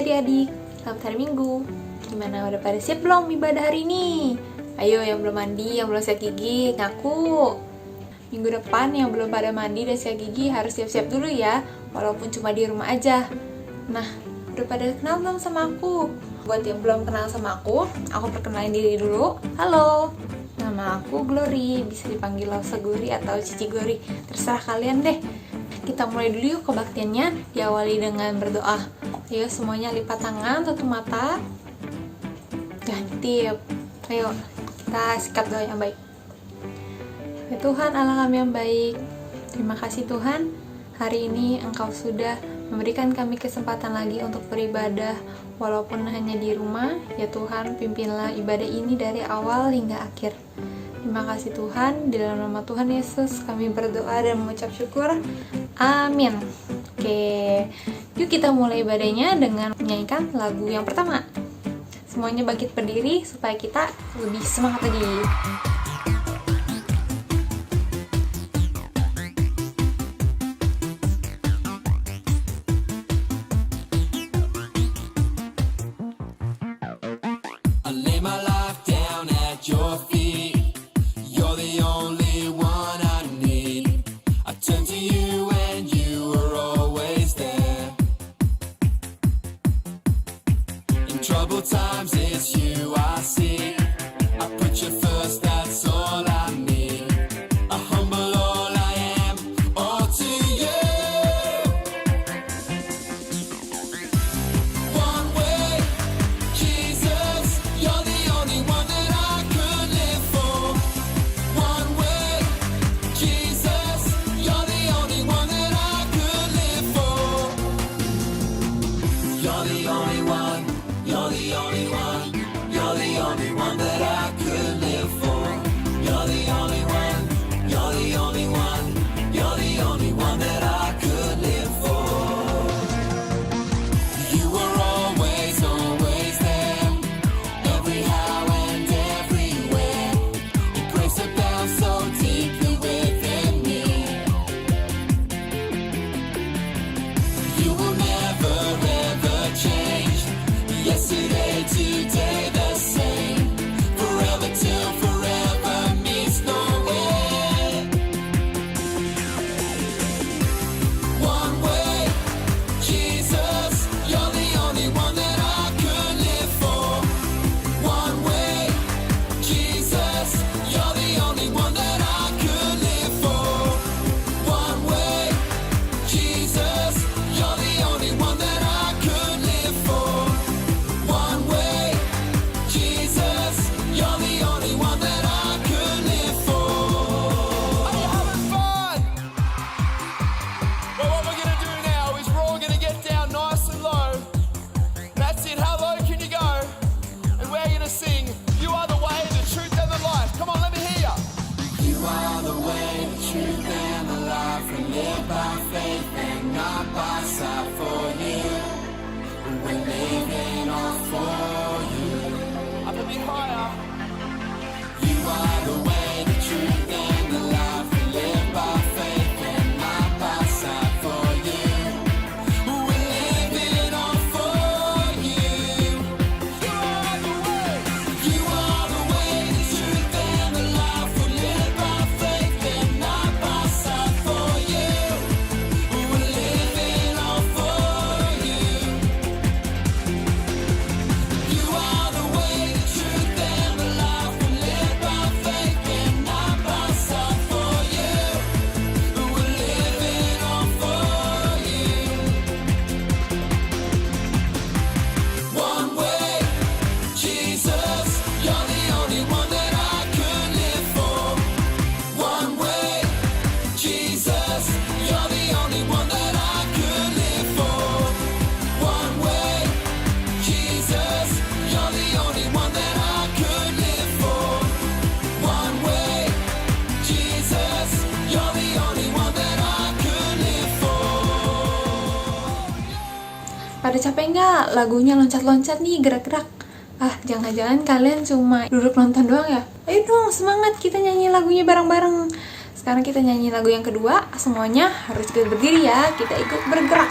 adik-adik, selamat hari Minggu. Gimana, udah pada siap belum ibadah hari ini? Ayo yang belum mandi, yang belum sikat gigi, ngaku. Minggu depan yang belum pada mandi dan sikat gigi harus siap-siap dulu ya, walaupun cuma di rumah aja. Nah, udah pada kenal belum sama aku? Buat yang belum kenal sama aku perkenalin diri dulu. Halo, nama aku Glory, bisa dipanggil Losa Glory atau Cici Glory, terserah kalian deh. Kita mulai dulu yuk kebaktiannya, diawali dengan berdoa. Ayo semuanya lipat tangan, tutup mata, ganti. Ayo kita sikap doa yang baik. Ya Tuhan Allah kami yang baik, terima kasih Tuhan, hari ini Engkau sudah memberikan kami kesempatan lagi untuk beribadah walaupun hanya di rumah. Ya Tuhan, pimpinlah ibadah ini dari awal hingga akhir. Terima kasih Tuhan, di dalam nama Tuhan Yesus kami berdoa dan mengucap syukur. Amin. Oke, yuk kita mulai ibadahnya dengan menyanyikan lagu yang pertama. Semuanya bangkit berdiri supaya kita lebih semangat lagi. Troubled times, it's you I see. I put you first, that's all I need. I humble all I am, all to you. One way, Jesus, you're the only one that I could live for. One way, Jesus, you're the only one that I could live for. You're the only one. You're the only one, you're the only one that I could live for. You're the only one, you're the only one, you're the only one that I could live for. You were always, always there, every how and everywhere. Your grace abounds so deeply within me. You will never ever change. Yesterday, today, the same. Forever till forever meets no end. One way, Jesus, you're the only one that I could live for. One way, Jesus, you're the only one that I could live for. One way, Jesus, you're the only one that I could live for. One way, Jesus, you're the only one that I could live for. Are you having fun? Well, what we're gonna do now is we're all gonna get down nice and low. That's it, how low can you go? And we're gonna sing, you are the way, the truth and the life. Come on, let me hear ya. You are the way, the truth and the life. We live by faith and not by sight for you. We're living all for you. Up a bit higher. You are the way, the truth, and the life. We live by faith and not by sight for you. We're living all for you. You are the way. You are the way, the truth, and the life. We live by faith and not by sight for you. We're living all for you. You are the way, the truth, and the life. We live by faith and not by sight for you. We're living all for you. One way, Jesus, you're the only one that I could live for. One way, Jesus, you're the only one that I could live for. One way, Jesus, you're the only one that I could live for. One way, Jesus, you're the only one that I could live for. Pada capek nggak? Lagunya loncat-loncat nih, gerak-gerak. Ah, jangan-jangan kalian cuma duduk nonton doang ya? Ayo dong, semangat, kita nyanyi lagunya bareng-bareng. Sekarang kita nyanyi lagu yang kedua, semuanya harus ikut berdiri ya, kita ikut bergerak.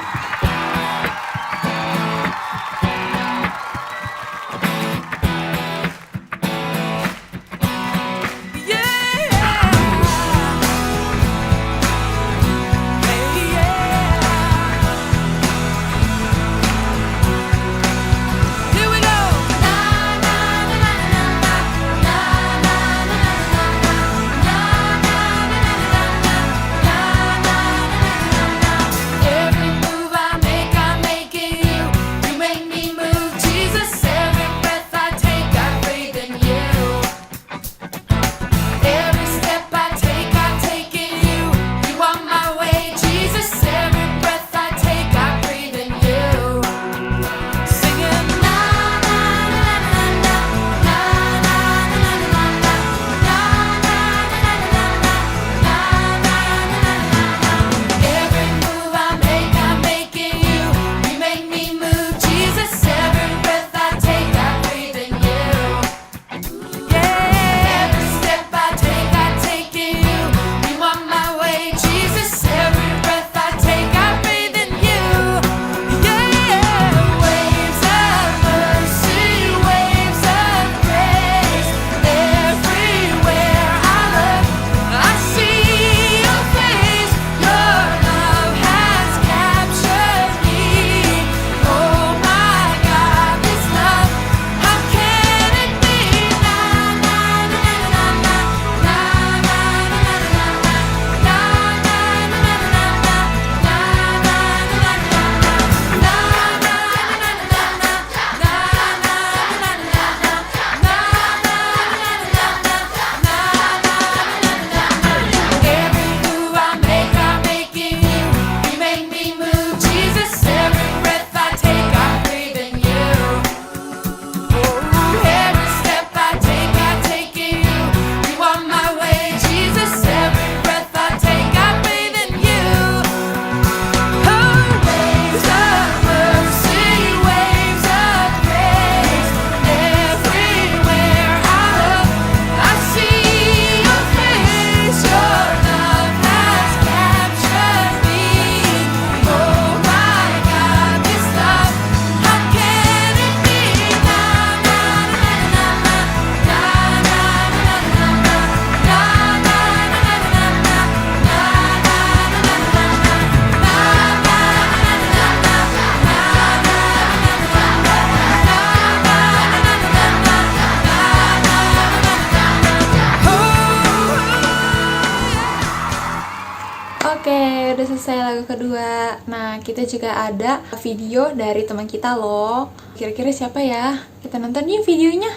sudah selesai lagu kedua. Nah, kita juga ada video dari teman kita loh. Kira-kira siapa ya? Kita nonton yuk videonya.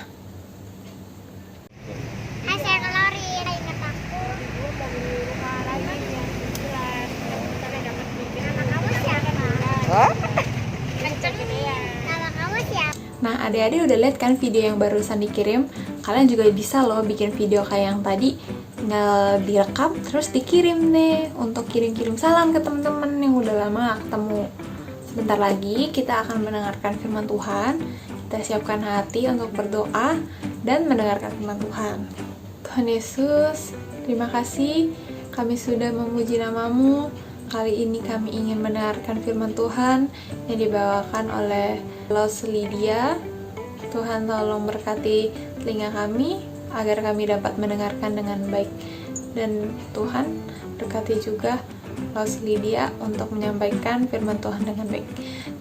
Hai, saya Kalori. Ingat aku. Nama kamu siapa? Nama kamu siapa? Nah, adik-adik udah lihat kan video yang barusan dikirim? Kalian juga bisa loh bikin video kayak yang tadi. Tinggal direkam terus dikirim deh untuk kirim-kirim salam ke teman-teman yang udah lama gak ketemu. Sebentar lagi kita akan mendengarkan firman Tuhan. Kita siapkan hati untuk berdoa dan mendengarkan firman Tuhan. Tuhan Yesus, terima kasih kami sudah memuji nama-Mu. Kali ini kami ingin mendengarkan firman Tuhan yang dibawakan oleh Los Lydia. Tuhan tolong berkati telinga kami agar kami dapat mendengarkan dengan baik. Dan Tuhan berkati juga Los Lydia untuk menyampaikan firman Tuhan dengan baik.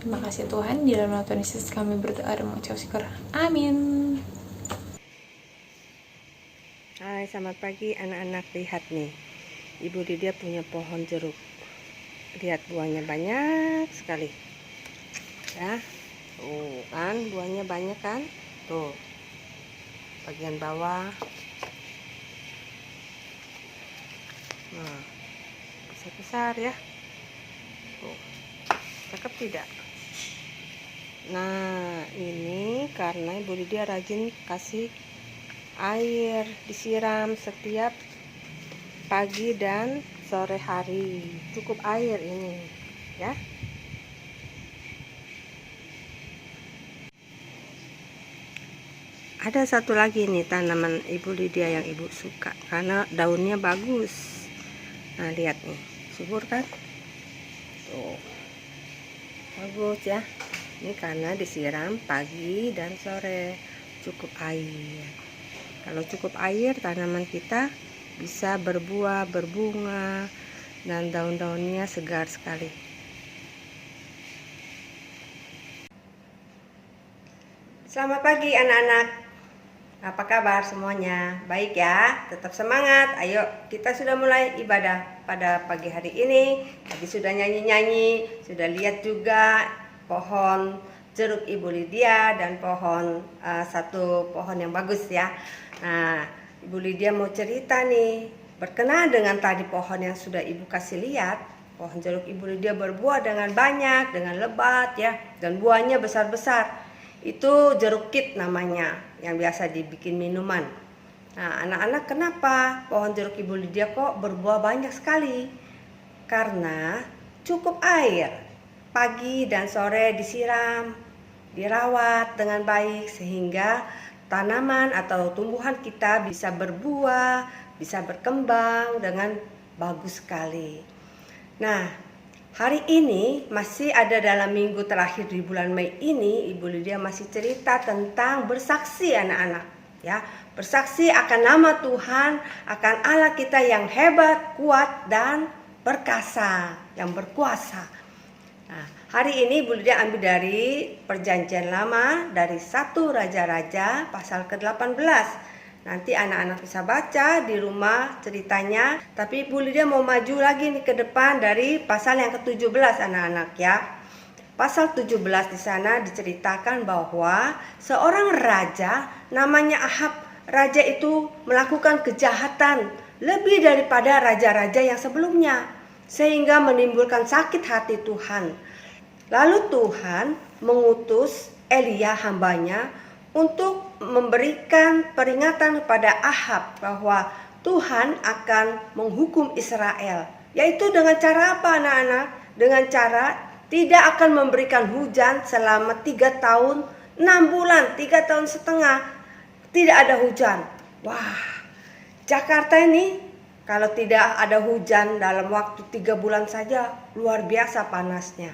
Terima kasih Tuhan, di dalam nama Tuhan Yesus kami berdoa dan mengucap syukur. Amin. Hai, selamat pagi anak-anak. Lihat nih, Ibu Lydia punya pohon jeruk. Lihat buahnya banyak sekali. Ya, tuh kan buahnya banyak kan? Tuh, bagian bawah. Nah, besar-besar ya. Tuh, cakep tidak? Nah, ini karena Ibu Lydia rajin kasih air, disiram setiap pagi dan sore hari. Cukup air ini ya. Ada satu lagi nih tanaman Ibu Lydia yang Ibu suka karena daunnya bagus. Nah, lihat nih, subur kan? Tuh, bagus ya. Ini karena disiram pagi dan sore, cukup air. Kalau cukup air, tanaman kita bisa berbuah, berbunga, dan daun-daunnya segar sekali. Selamat pagi anak-anak. Apa kabar semuanya? Baik ya? Tetap semangat. Ayo, kita sudah mulai ibadah pada pagi hari ini. Tadi sudah nyanyi-nyanyi, sudah lihat juga pohon jeruk Ibu Lydia dan satu pohon yang bagus ya. Nah, Ibu Lydia mau cerita nih, berkenaan dengan tadi pohon yang sudah Ibu kasih lihat. Pohon jeruk Ibu Lydia berbuah dengan banyak, dengan lebat ya, dan buahnya besar-besar. Itu jeruk kit namanya, yang biasa dibikin minuman. Nah, anak-anak, kenapa pohon jeruk Ibu Lydia kok berbuah banyak sekali? Karena cukup air. Pagi dan sore disiram, dirawat dengan baik sehingga tanaman atau tumbuhan kita bisa berbuah, bisa berkembang dengan bagus sekali. Nah, hari ini masih ada dalam minggu terakhir di bulan Mei ini, Ibu Lydia masih cerita tentang bersaksi anak-anak ya. Bersaksi akan nama Tuhan, akan Allah kita yang hebat, kuat dan perkasa, yang berkuasa. Nah, hari ini Ibu Lydia ambil dari Perjanjian Lama, dari 1 Raja-Raja pasal ke-18. Nanti anak-anak bisa baca di rumah ceritanya. Tapi Ibu Lydia mau maju lagi nih ke depan dari pasal yang ke-17 anak-anak ya. Pasal 17 di sana diceritakan bahwa seorang raja namanya Ahab. Raja itu melakukan kejahatan lebih daripada raja-raja yang sebelumnya, sehingga menimbulkan sakit hati Tuhan. Lalu Tuhan mengutus Elia hambanya untuk memberikan peringatan kepada Ahab bahwa Tuhan akan menghukum Israel. Yaitu dengan cara apa anak-anak? Dengan cara tidak akan memberikan hujan selama 3 tahun 6 bulan, 3 tahun setengah. Tidak ada hujan. Wah, Jakarta ini kalau tidak ada hujan dalam waktu 3 bulan saja luar biasa panasnya.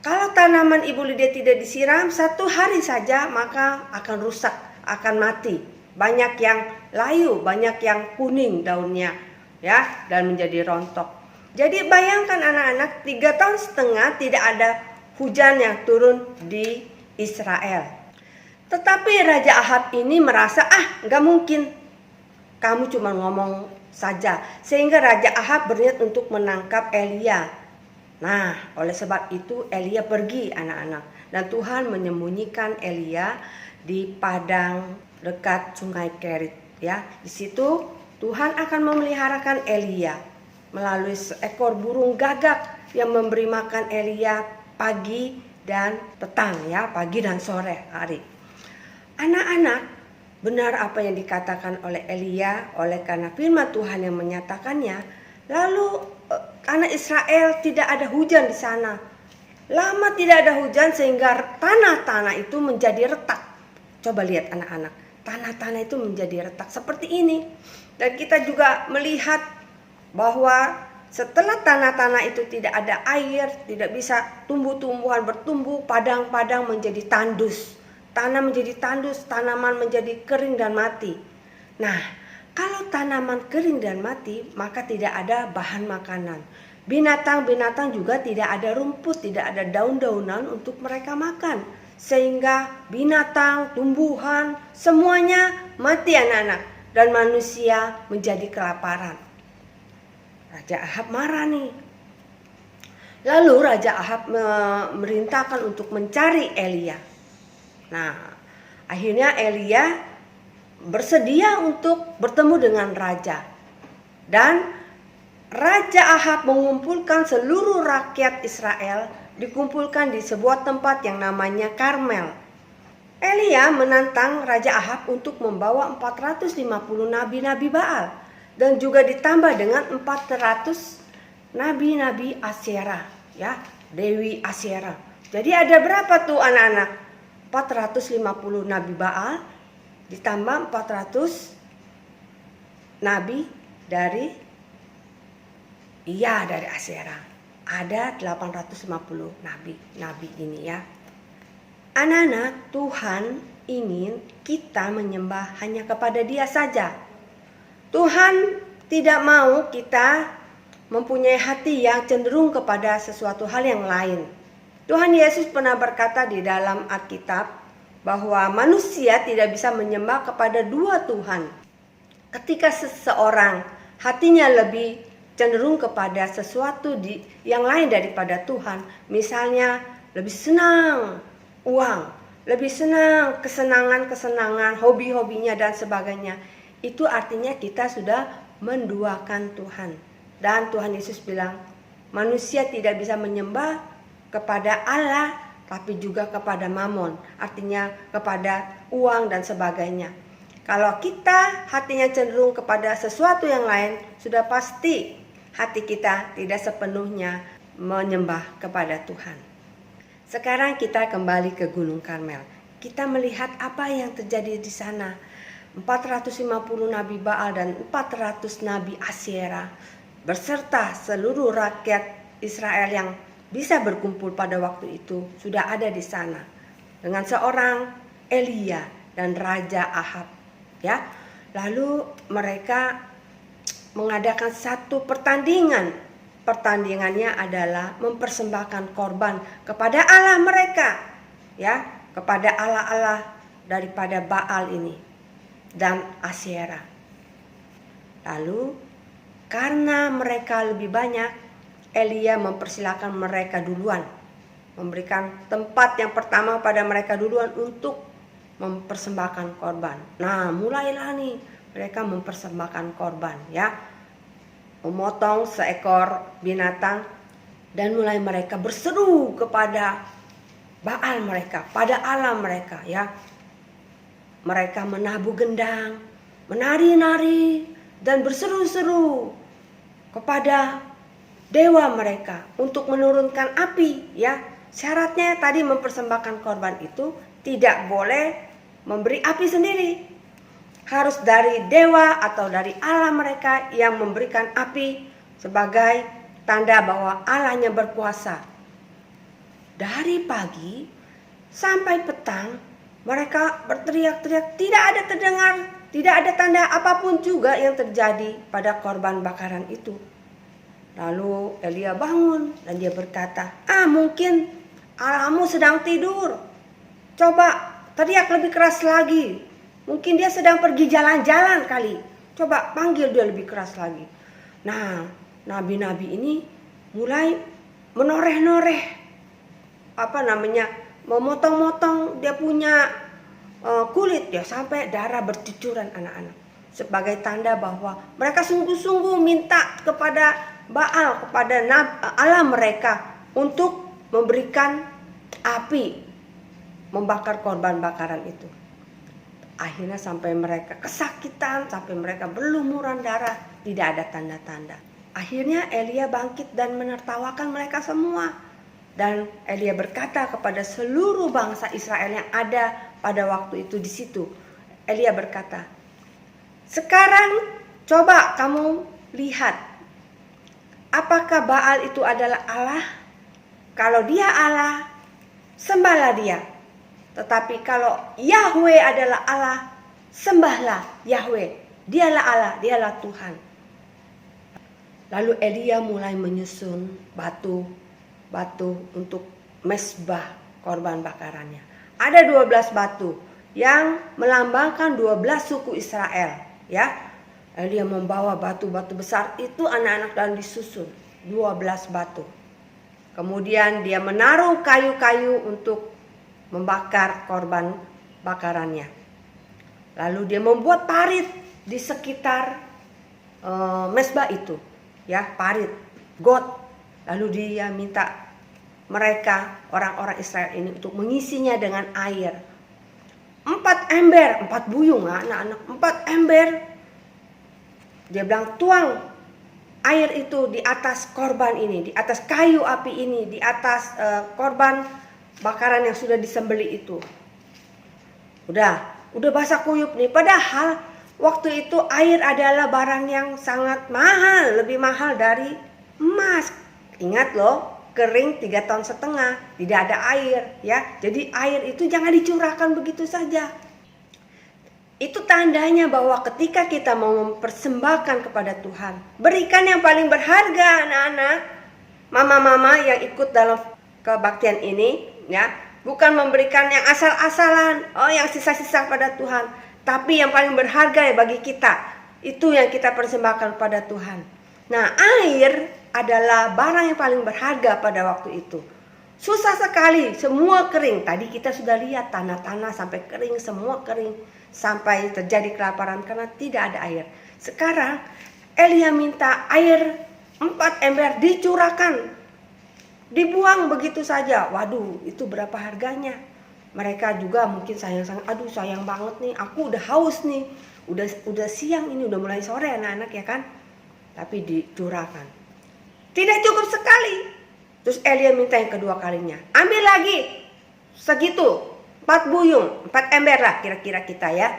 Kalau tanaman Ibu Lydia tidak disiram 1 hari saja maka akan rusak, akan mati. Banyak yang layu, banyak yang kuning daunnya ya, dan menjadi rontok. Jadi bayangkan anak-anak, 3 tahun setengah tidak ada hujan yang turun di Israel. Tetapi Raja Ahab ini merasa, nggak mungkin, kamu cuma ngomong saja. Sehingga Raja Ahab berniat untuk menangkap Elia Nah, oleh sebab itu Elia pergi anak-anak. Dan Tuhan menyembunyikan Elia di padang dekat sungai Kerit. Ya, di situ Tuhan akan memeliharakan Elia melalui seekor burung gagak yang memberi makan Elia pagi dan petang, ya, pagi dan sore hari. Anak-anak, benar apa yang dikatakan oleh Elia, oleh karena firman Tuhan yang menyatakannya. Lalu anak Israel tidak ada hujan di sana. Lama tidak ada hujan sehingga tanah-tanah itu menjadi retak. Coba lihat anak-anak, tanah-tanah itu menjadi retak seperti ini. Dan kita juga melihat bahwa setelah tanah-tanah itu tidak ada air, tidak bisa tumbuh-tumbuhan bertumbuh, padang-padang menjadi tandus. Tanah menjadi tandus, tanaman menjadi kering dan mati. Nah, kalau tanaman kering dan mati, maka tidak ada bahan makanan. Binatang-binatang juga tidak ada rumput, tidak ada daun-daunan untuk mereka makan. Sehingga binatang, tumbuhan, semuanya mati anak-anak. Dan manusia menjadi kelaparan. Raja Ahab marah nih. Lalu Raja Ahab memerintahkan untuk mencari Elia. Nah, akhirnya Elia bersedia untuk bertemu dengan raja. Dan Raja Ahab mengumpulkan seluruh rakyat Israel, dikumpulkan di sebuah tempat yang namanya Karmel. Elia menantang Raja Ahab untuk membawa 450 nabi-nabi Baal dan juga ditambah dengan 400 nabi-nabi Asyera, ya, Dewi Asyera. Jadi ada berapa tuh anak-anak? 450 nabi Baal ditambah 400 nabi dari Asyera. Ada 850 nabi ini, ya. Anak-anak, Tuhan ingin kita menyembah hanya kepada Dia saja. Tuhan tidak mau kita mempunyai hati yang cenderung kepada sesuatu hal yang lain. Tuhan Yesus pernah berkata di dalam Alkitab bahwa manusia tidak bisa menyembah kepada dua Tuhan. Ketika seseorang hatinya lebih cenderung kepada sesuatu yang lain daripada Tuhan, misalnya lebih senang uang, lebih senang kesenangan-kesenangan, hobi-hobinya dan sebagainya. Itu artinya kita sudah menduakan Tuhan. Dan Tuhan Yesus bilang, manusia tidak bisa menyembah kepada Allah, tapi juga kepada mamon. Artinya kepada uang dan sebagainya. Kalau kita hatinya cenderung kepada sesuatu yang lain, sudah pasti hati kita tidak sepenuhnya menyembah kepada Tuhan. Sekarang kita kembali ke Gunung Karmel. Kita melihat apa yang terjadi di sana. 450 nabi Baal dan 400 nabi Asyera beserta seluruh rakyat Israel yang bisa berkumpul pada waktu itu sudah ada di sana dengan seorang Elia dan Raja Ahab, ya. Lalu mereka mengadakan satu pertandingan. Pertandingannya adalah mempersembahkan korban kepada Allah mereka, ya, kepada Allah-Allah daripada Baal ini dan Asyera. Lalu karena mereka lebih banyak, Elia mempersilakan mereka duluan, memberikan tempat yang pertama pada mereka duluan untuk mempersembahkan korban. Nah, mulailah nih mereka mempersembahkan korban, ya. Memotong seekor binatang dan mulai mereka berseru kepada Baal mereka, pada Allah mereka, ya. Mereka menabuh gendang, menari-nari dan berseru-seru kepada dewa mereka untuk menurunkan api, ya. Syaratnya tadi mempersembahkan korban itu tidak boleh memberi api sendiri. Harus dari dewa atau dari Allah mereka yang memberikan api sebagai tanda bahwa Allahnya berkuasa. Dari pagi sampai petang mereka berteriak-teriak, tidak ada tanda apapun juga yang terjadi pada korban bakaran itu. Lalu Elia bangun dan dia berkata, mungkin Allahmu sedang tidur. Coba teriak lebih keras lagi. Mungkin dia sedang pergi jalan-jalan kali. Coba panggil dia lebih keras lagi. Nah, nabi-nabi ini mulai menoreh-noreh, memotong-motong dia punya kulit ya sampai darah bercucuran anak-anak. Sebagai tanda bahwa mereka sungguh-sungguh minta kepada Baal, kepada Allah mereka untuk memberikan api membakar korban bakaran itu. Akhirnya sampai mereka kesakitan, sampai mereka berlumuran darah, tidak ada tanda-tanda. Akhirnya Elia bangkit dan menertawakan mereka semua. Dan Elia berkata kepada seluruh bangsa Israel yang ada pada waktu itu di situ. Elia berkata, "Sekarang coba kamu lihat, apakah Baal itu adalah Allah? Kalau dia Allah, sembahlah dia. Tetapi kalau Yahweh adalah Allah, sembahlah Yahweh. Dialah Allah, dialah Tuhan." Lalu Elia mulai menyusun batu untuk mesbah korban bakarannya. Ada 12 batu yang melambangkan 12 suku Israel, ya. Elia membawa batu-batu besar itu anak-anak dan disusun 12 batu. Kemudian dia menaruh kayu-kayu untuk membakar korban bakarannya. Lalu dia membuat parit di sekitar mesbah itu, ya, parit, got. Lalu dia minta mereka, orang-orang Israel ini, untuk mengisinya dengan air. 4 ember, 4 buyung anak-anak, 4 ember. Dia bilang, tuang air itu di atas korban ini, di atas kayu api ini, di atas korban bakaran yang sudah disembelih itu. Udah basah kuyup nih. Padahal waktu itu air adalah barang yang sangat mahal, lebih mahal dari emas. Ingat loh, kering 3,5 tahun, tidak ada air, ya. Jadi air itu jangan dicurahkan begitu saja. Itu tandanya bahwa ketika kita mau mempersembahkan kepada Tuhan, berikan yang paling berharga, anak-anak, mama-mama yang ikut dalam kebaktian ini, ya. Bukan memberikan yang asal-asalan, yang sisa-sisa pada Tuhan, tapi yang paling berharga ya bagi kita. Itu yang kita persembahkan kepada Tuhan. Nah, air adalah barang yang paling berharga pada waktu itu. Susah sekali, semua kering. Tadi kita sudah lihat tanah-tanah sampai kering, semua kering. Sampai terjadi kelaparan karena tidak ada air. Sekarang Elia minta air 4 ember dicurahkan. Dibuang begitu saja. Waduh, itu berapa harganya? Mereka juga mungkin sayang-sayang. Aduh, sayang banget nih, aku udah haus nih. Udah siang ini, udah mulai sore anak-anak, ya kan? Tapi dicurahkan. Tidak cukup sekali. Terus Elia minta yang kedua kalinya. Ambil lagi segitu, 4 buyung, 4 ember lah kira-kira kita, ya.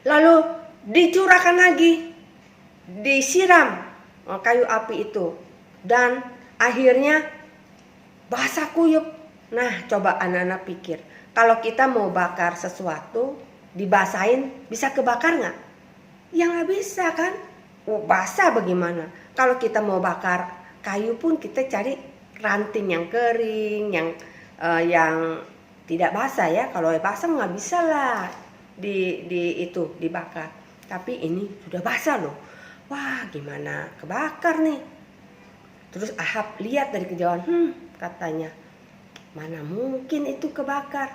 Lalu dicurahkan lagi, disiram kayu api itu. Dan akhirnya basah kuyup. Nah, coba anak-anak pikir, kalau kita mau bakar sesuatu, dibasahin, bisa kebakar nggak? Ya nggak bisa kan? Basah bagaimana? Kalau kita mau bakar kayu pun kita cari ranting yang kering, yang tidak basah, ya. Kalau basah nggak bisa lah dibakar. Tapi ini sudah basah loh. Wah, gimana kebakar nih? Terus Ahab lihat dari kejauhan, katanya, mana mungkin itu kebakar?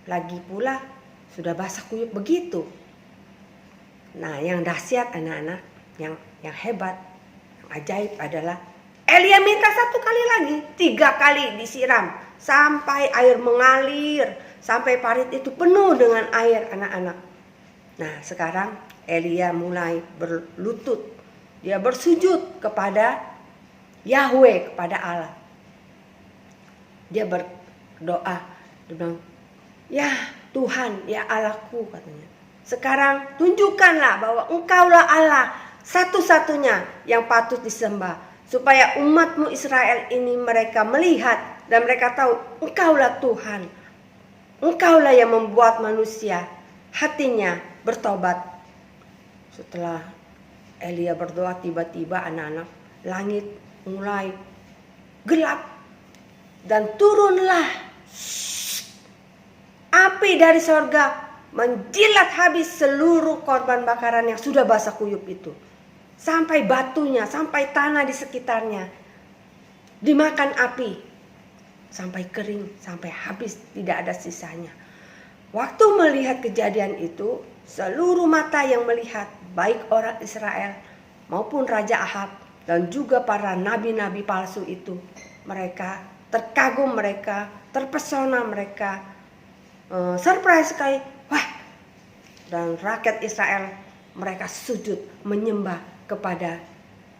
Lagi pula sudah basah kuyup begitu. Nah, yang dahsyat anak-anak, yang hebat, yang ajaib adalah Elia minta 1 kali lagi, 3 kali disiram sampai air mengalir, sampai parit itu penuh dengan air, anak-anak. Nah, sekarang Elia mulai berlutut, dia bersujud kepada Yahweh, kepada Allah. Dia berdoa, dia bilang, ya Tuhan, ya Allahku, katanya. Sekarang tunjukkanlah bahwa Engkaulah Allah satu-satunya yang patut disembah, supaya umatmu Israel ini mereka melihat dan mereka tahu Engkaulah Tuhan. Engkaulah yang membuat manusia hatinya bertobat. Setelah Elia berdoa, tiba-tiba anak-anak, langit mulai gelap dan turunlah api dari sorga menjilat habis seluruh korban bakaran yang sudah basah kuyup itu. Sampai batunya, sampai tanah di sekitarnya. dimakan api sampai kering, sampai habis, tidak ada sisanya. Waktu melihat kejadian itu, seluruh mata yang melihat, baik orang Israel maupun Raja Ahab dan juga para nabi-nabi palsu itu, mereka terkagum, mereka terpesona, mereka surprise sekali. Wah, dan rakyat Israel mereka sujud menyembah kepada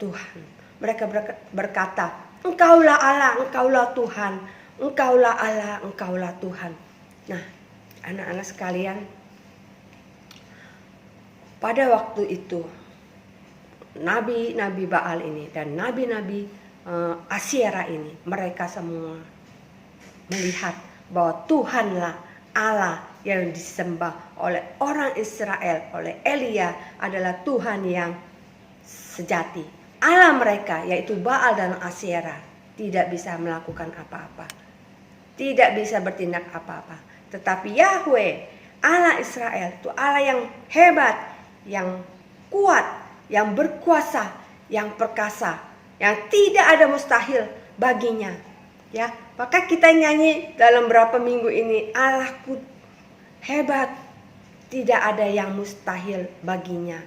Tuhan. Mereka berkata, Engkaulah Allah, Engkaulah Tuhan, Engkaulah Allah, Engkaulah Tuhan. Nah, anak-anak sekalian, pada waktu itu nabi-nabi Baal ini dan nabi-nabi Asyera ini, mereka semua melihat bahwa Tuhanlah Allah yang disembah oleh orang Israel, oleh Elia adalah Tuhan yang sejati. Allah mereka yaitu Baal dan Asyera tidak bisa melakukan apa-apa, tidak bisa bertindak apa-apa. Tetapi Yahweh, Allah Israel itu Allah yang hebat, yang kuat, yang berkuasa, yang perkasa, yang tidak ada mustahil baginya. Ya, maka kita nyanyi dalam beberapa minggu ini, Allahku hebat, tidak ada yang mustahil baginya.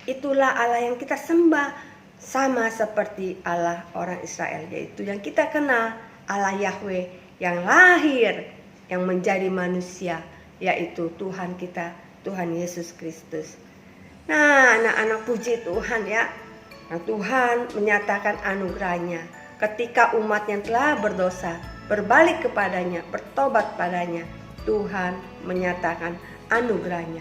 Itulah Allah yang kita sembah, sama seperti Allah orang Israel, yaitu yang kita kenal, Allah Yahweh yang lahir, yang menjadi manusia, yaitu Tuhan kita, Tuhan Yesus Kristus. Nah, anak-anak, puji Tuhan ya. Nah, Tuhan menyatakan anugerahnya ketika umat yang telah berdosa berbalik kepadanya, bertobat padanya. Tuhan menyatakan anugerahnya.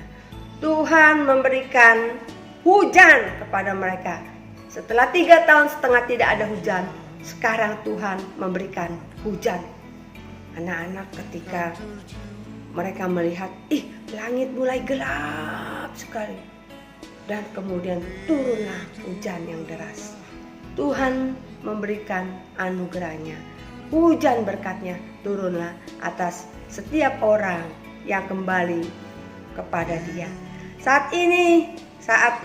Tuhan memberikan hujan kepada mereka. Setelah 3,5 tahun tidak ada hujan, sekarang Tuhan memberikan hujan. Anak-anak, ketika mereka melihat, langit mulai gelap sekali, dan kemudian turunlah hujan yang deras. Tuhan memberikan anugerahnya, hujan berkatnya turunlah atas setiap orang yang kembali kepada Dia. Saat ini, saat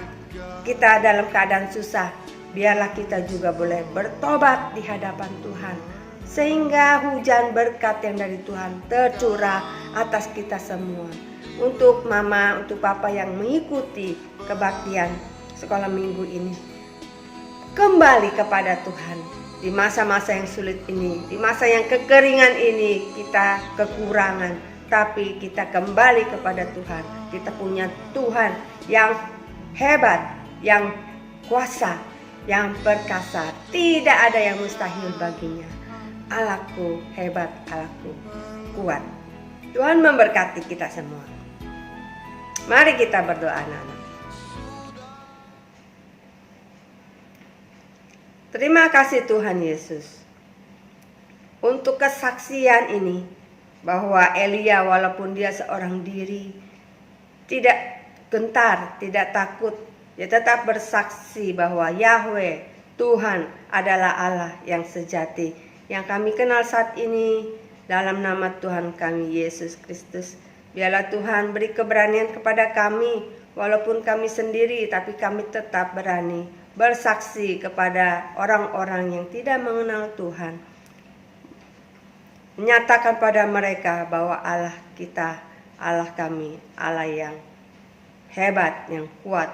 kita dalam keadaan susah, biarlah kita juga boleh bertobat di hadapan Tuhan, sehingga hujan berkat yang dari Tuhan tercurah atas kita semua. Untuk mama, untuk papa yang mengikuti kebaktian sekolah minggu ini, kembali kepada Tuhan di masa-masa yang sulit ini, di masa yang kekeringan ini, kita kekurangan, tapi kita kembali kepada Tuhan. Kita punya Tuhan yang hebat, yang kuasa, yang perkasa, tidak ada yang mustahil baginya. Allahku hebat, Allahku kuat. Tuhan memberkati kita semua. Mari kita berdoa, anak-anak. Terima kasih Tuhan Yesus untuk kesaksian ini, bahwa Elia walaupun dia seorang diri, tidak gentar, tidak takut, dia tetap bersaksi bahwa Yahweh, Tuhan adalah Allah yang sejati, yang kami kenal saat ini dalam nama Tuhan kami Yesus Kristus. Biarlah Tuhan beri keberanian kepada kami, walaupun kami sendiri, tapi kami tetap berani bersaksi kepada orang-orang yang tidak mengenal Tuhan. Menyatakan pada mereka bahwa Allah kita, Allah kami, Allah yang hebat, yang kuat,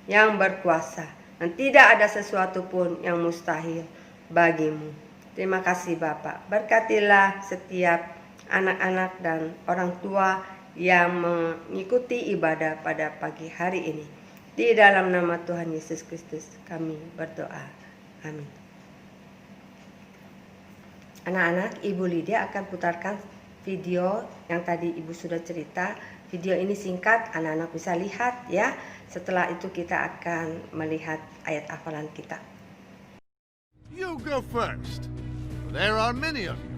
yang berkuasa, dan tidak ada sesuatu pun yang mustahil bagimu. Terima kasih Bapak. Berkatilah setiap anak-anak dan orang tua yang mengikuti ibadah pada pagi hari ini. Di dalam nama Tuhan Yesus Kristus kami berdoa. Amin. Anak-anak, Ibu Lydia akan putarkan video yang tadi Ibu sudah cerita. Video ini singkat, anak-anak bisa lihat ya. Setelah itu kita akan melihat ayat hafalan kita. You go first. There are many of you.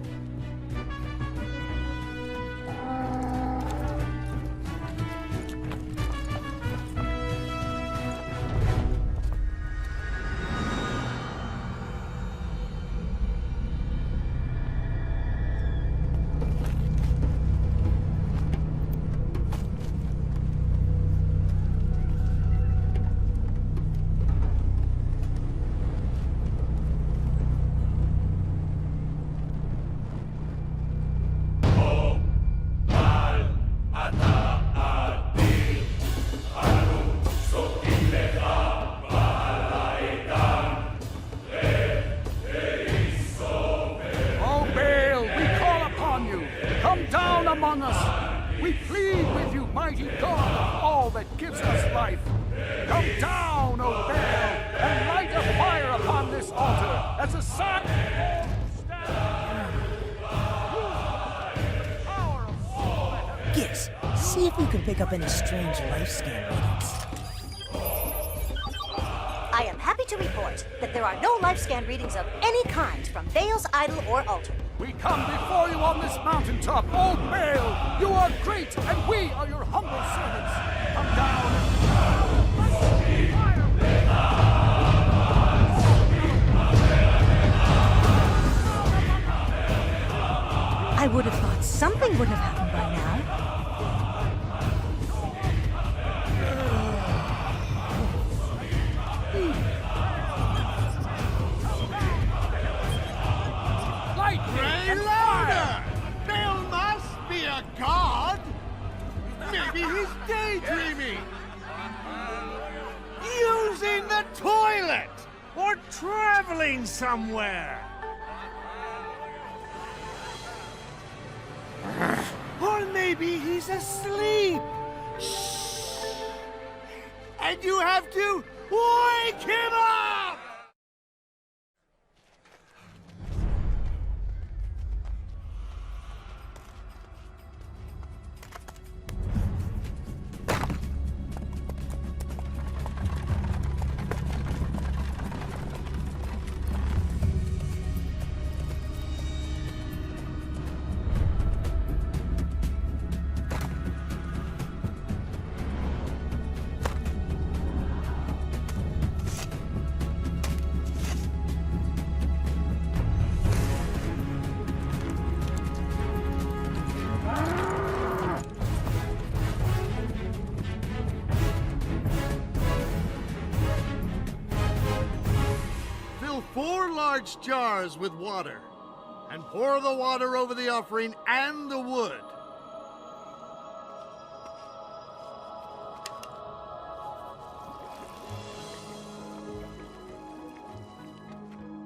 Come down, O Baal, and light a fire upon this altar as a sign of power of all that have Giz, see if you can pick up any strange life scan readings. I am happy to report that there are no life scan readings of any kind from Baal's idol or altar. We come before you on this mountaintop, O Baal! You are great, and we are your humble servants. Come down I would have thought something would have happened by now. Pray louder! Baal must be a god! Maybe he's daydreaming! Using the toilet! Or traveling somewhere! Or maybe he's asleep! Shh! And you have to wake him up! Fill 4 large jars with water, and pour the water over the offering and the wood.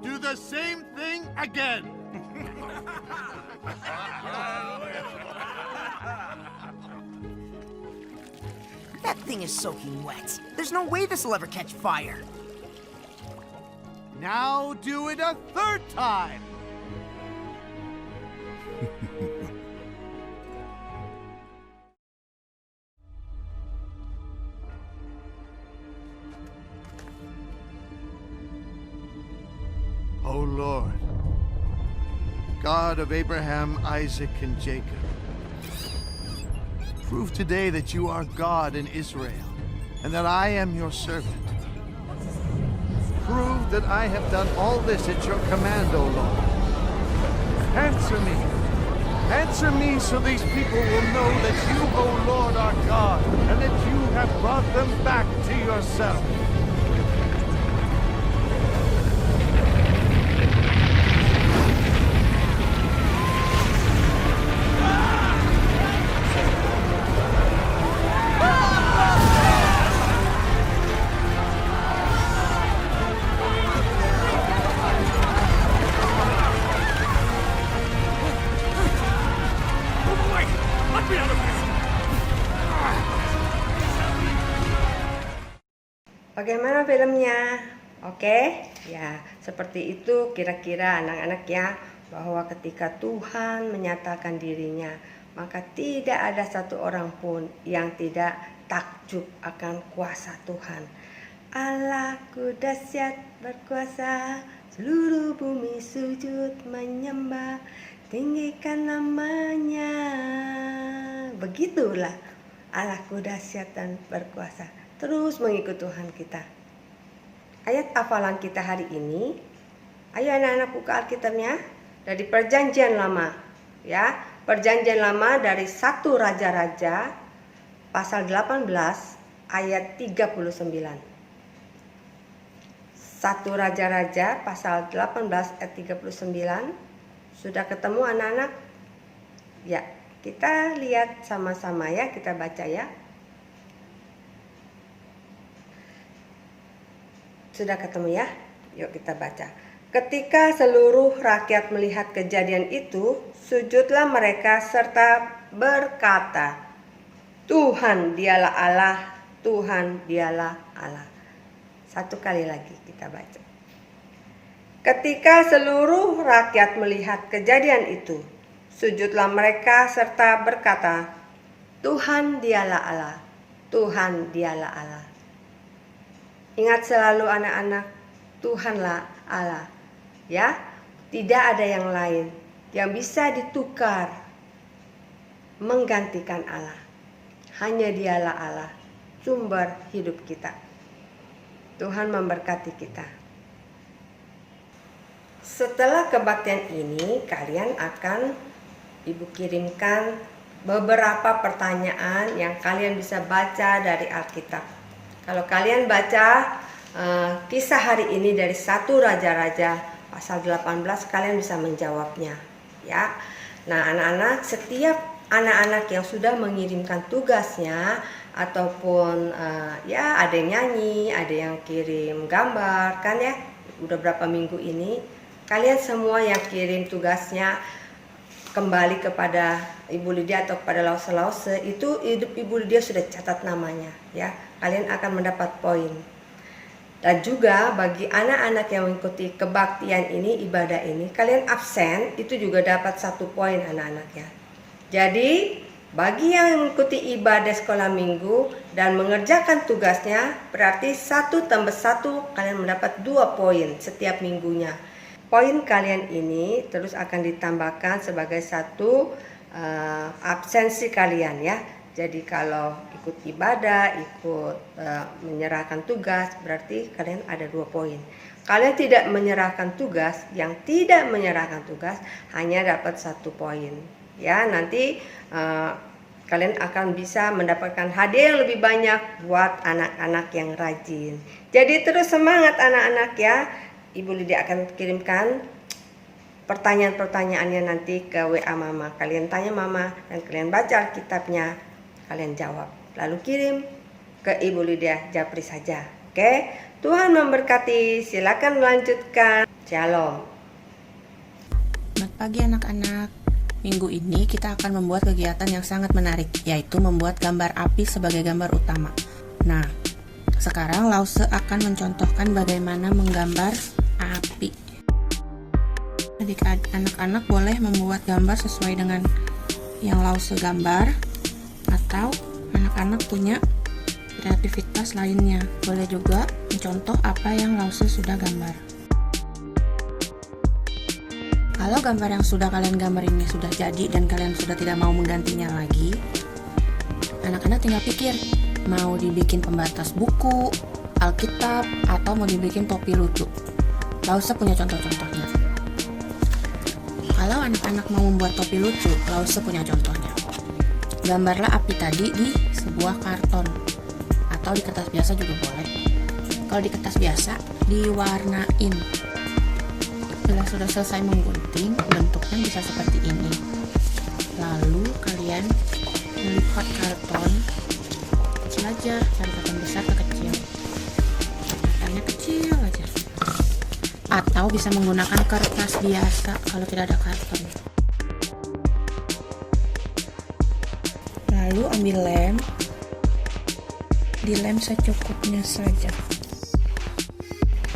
Do the same thing again. That thing is soaking wet. There's no way this will ever catch fire. Now do it a 3rd time. O Lord, God of Abraham, Isaac, and Jacob, prove today that you are God in Israel, and that I am your servant. Prove that I have done all this at your command, O Lord. Answer me. Answer me so these people will know that you, O Lord, are God, and that you have brought them back to yourself. Bagaimana filmnya? Oke? Ya, seperti itu kira-kira anak-anak ya, bahwa ketika Tuhan menyatakan dirinya, maka tidak ada satu orang pun yang tidak takjub akan kuasa Tuhan. Allahku dahsyat berkuasa, seluruh bumi sujud menyembah, tinggikan namanya. Begitulah Allahku dahsyat dan berkuasa. Terus mengikut Tuhan kita. Ayat hafalan kita hari ini, ayo anak-anak buka Alkitabnya dari Perjanjian Lama, ya. Perjanjian Lama dari 1 Raja-Raja pasal 18 ayat 39. 1 Raja-Raja pasal 18 ayat 39. Sudah ketemu anak-anak? Ya, kita lihat sama-sama ya, kita baca ya. Sudah ketemu ya? Yuk kita baca. Ketika seluruh rakyat melihat kejadian itu, sujudlah mereka serta berkata, Tuhan dialah Allah, Tuhan dialah Allah. Satu kali lagi kita baca. Ketika seluruh rakyat melihat kejadian itu, sujudlah mereka serta berkata, Tuhan dialah Allah, Tuhan dialah Allah. Ingat selalu anak-anak, Tuhanlah Allah. Ya, tidak ada yang lain yang bisa ditukar, menggantikan Allah. Hanya dialah Allah, sumber hidup kita. Tuhan memberkati kita. Setelah kebaktian ini, kalian akan Ibu kirimkan beberapa pertanyaan yang kalian bisa baca dari Alkitab. Kalau kalian baca kisah hari ini dari 1 Raja-Raja pasal 18, kalian bisa menjawabnya, ya. Nah, anak-anak, setiap anak-anak yang sudah mengirimkan tugasnya ataupun ya ada yang nyanyi, ada yang kirim gambar, kan ya, udah berapa minggu ini kalian semua yang kirim tugasnya kembali kepada Ibu Lydia atau kepada Lause-Lause, itu Ibu Lydia sudah catat namanya, ya. Kalian akan mendapat poin. Dan juga bagi anak-anak yang mengikuti kebaktian ini, ibadah ini, kalian absen itu juga dapat 1 poin anak-anak ya. Jadi bagi yang mengikuti ibadah sekolah minggu dan mengerjakan tugasnya, berarti 1 tambah 1 kalian mendapat 2 poin setiap minggunya. Poin kalian ini terus akan ditambahkan sebagai 1 absensi kalian ya. Jadi kalau ikut ibadah, ikut menyerahkan tugas, berarti kalian ada 2 poin. Kalian tidak menyerahkan tugas, yang tidak menyerahkan tugas hanya dapat 1 poin. Ya, nanti kalian akan bisa mendapatkan hadiah yang lebih banyak buat anak-anak yang rajin. Jadi terus semangat anak-anak ya. Ibu Lydia akan kirimkan pertanyaan-pertanyaannya nanti ke WA Mama. Kalian tanya Mama dan kalian baca Alkitabnya, kalian jawab. Lalu kirim ke Ibu Lydia Japri saja. Oke? Tuhan memberkati. Silakan melanjutkan. Shalom. Selamat pagi anak-anak. Minggu ini kita akan membuat kegiatan yang sangat menarik, yaitu membuat gambar api sebagai gambar utama. Nah, sekarang Lause akan mencontohkan bagaimana menggambar api. Adik-adik anak-anak boleh membuat gambar sesuai dengan yang Lause gambar, atau anak-anak punya kreativitas lainnya. Boleh juga mencontoh apa yang Lause sudah gambar. Kalau gambar yang sudah kalian gambar ini sudah jadi dan kalian sudah tidak mau menggantinya lagi, anak-anak tinggal pikir, mau dibikin pembatas buku, Alkitab, atau mau dibikin topi lucu. Lause punya contoh-contohnya. Kalau anak-anak mau membuat topi lucu, Lause punya contohnya. Gambarlah api tadi di sebuah karton, atau di kertas biasa juga boleh. Kalau di kertas biasa, diwarnain. Bila sudah selesai menggunting, bentuknya bisa seperti ini. Lalu kalian melipat karton kecil aja, dari karton besar ke kecil. Kartonnya kecil aja. Atau bisa menggunakan kertas biasa kalau tidak ada karton. Lalu ambil lem, dilem secukupnya saja.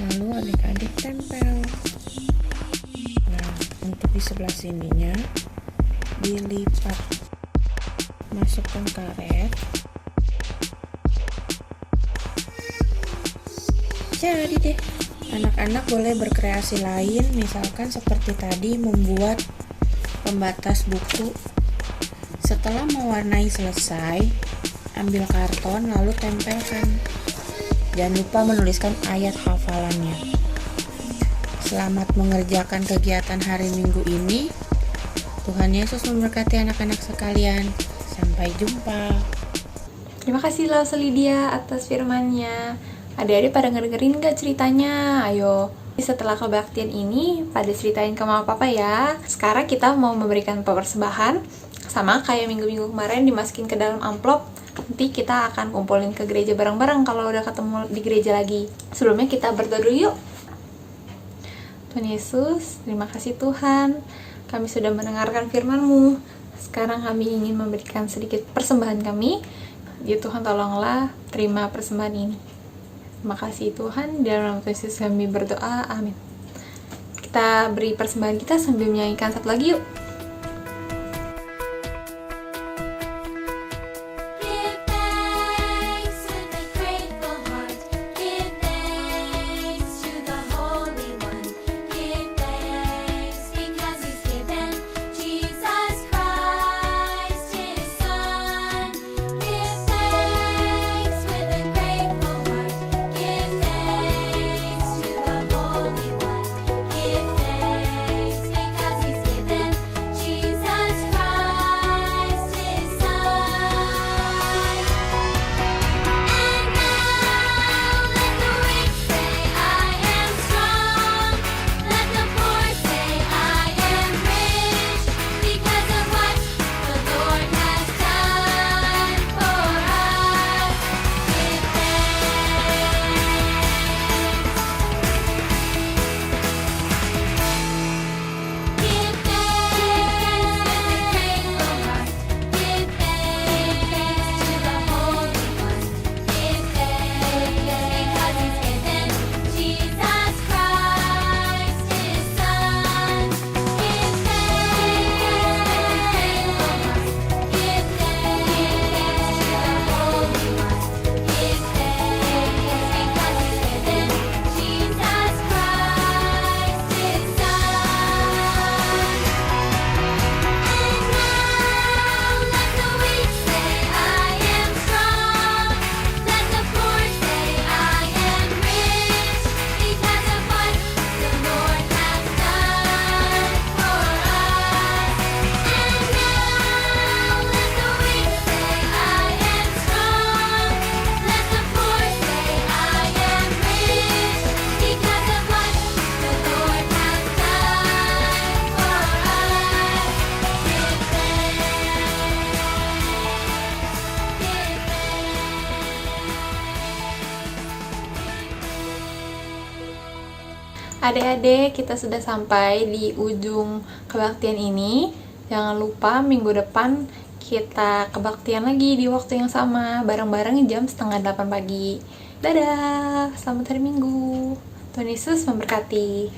Lalu adik-adik tempel. Nah, untuk di sebelah sininya dilipat, masukkan karet. Jadi deh, anak-anak boleh berkreasi lain, misalkan seperti tadi membuat pembatas buku. Setelah mewarnai selesai, ambil karton lalu tempelkan. Jangan lupa menuliskan ayat hafalannya. Selamat mengerjakan kegiatan hari Minggu ini. Tuhan Yesus memberkati anak-anak sekalian. Sampai jumpa. Terima kasih Lause Lydia atas firman-Nya. Adik-adik pada ngedengerin gak ceritanya? Ayo, setelah kebaktian ini pada ceritain ke mama papa ya. Sekarang kita mau memberikan persembahan, sama kayak minggu-minggu kemarin, dimasukin ke dalam amplop. Nanti kita akan kumpulin ke gereja bareng-bareng kalau udah ketemu di gereja lagi. Sebelumnya kita berdoa dulu yuk. Tuhan Yesus, terima kasih Tuhan, kami sudah mendengarkan firman-Mu. Sekarang kami ingin memberikan sedikit persembahan kami. Ya Tuhan, tolonglah terima persembahan ini. Terima kasih Tuhan, dalam nama Tuhan Yesus kami berdoa, amin. Kita beri persembahan kita sambil menyanyikan satu lagi yuk. Adik-adik, kita sudah sampai di ujung kebaktian ini. Jangan lupa minggu depan kita kebaktian lagi di waktu yang sama, bareng-bareng jam 7:30 pagi. Dadah, selamat hari Minggu. Tuhan Yesus memberkati.